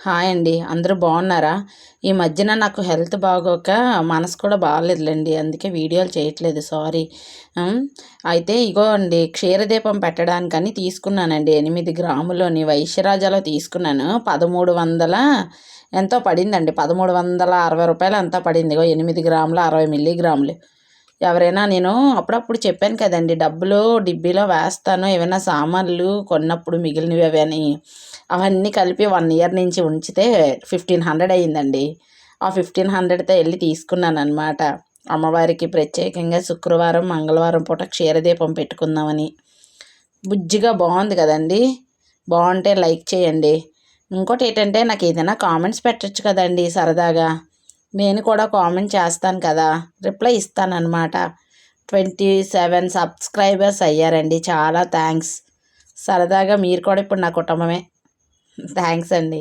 Hi అండి. అందరూ బాగున్నారా? ఈ మధ్యన నాకు హెల్త్ బాగోక మనసు కూడా బాగాలేదులేండి. అందుకే వీడియోలు చేయట్లేదు. సారీ. హ్మ్. అయితే ఇగో అండి, క్షీరదీపం పెట్టడానికని తీసుకున్నానండి. 8 గ్రాములోని వైశ్యరాజాలో తీసుకున్నాను. 1300 ఎంతో పడిందండి. రూ. 1360 ఎంతో పడింది. ఇగో 8 గ్రాములు 60 మిల్లీగ్రాములు. ఎవరైనా నేను అప్పుడప్పుడు చెప్పాను కదండి, డబ్బులు డిబ్బీలో వేస్తాను ఏమైనా సామాన్లు కొన్నప్పుడు మిగిలినవి అవి అని. అవన్నీ కలిపి 1 ఇయర్ నుంచి ఉంచితే 1500 అయ్యిందండి. ఆ 1500తో వెళ్ళి తీసుకున్నాను అనమాట. అమ్మవారికి ప్రత్యేకంగా శుక్రవారం మంగళవారం పూట క్షీరదీపం పెట్టుకుందామని. బుజ్జిగా బాగుంది కదండి. బాగుంటే లైక్ చేయండి. ఇంకోటి ఏంటంటే, నాకు ఏదైనా కామెంట్స్ పెట్టచ్చు కదండి సరదాగా. నేను కూడా కామెంట్ చేస్తాను కదా, రిప్లై ఇస్తానన్నమాట. 27 సబ్స్క్రైబర్స్ అయ్యారండి. చాలా థ్యాంక్స్. సరదాగా మీరు కూడా ఇప్పుడు నా కుటుంబమే. థ్యాంక్స్ అండి.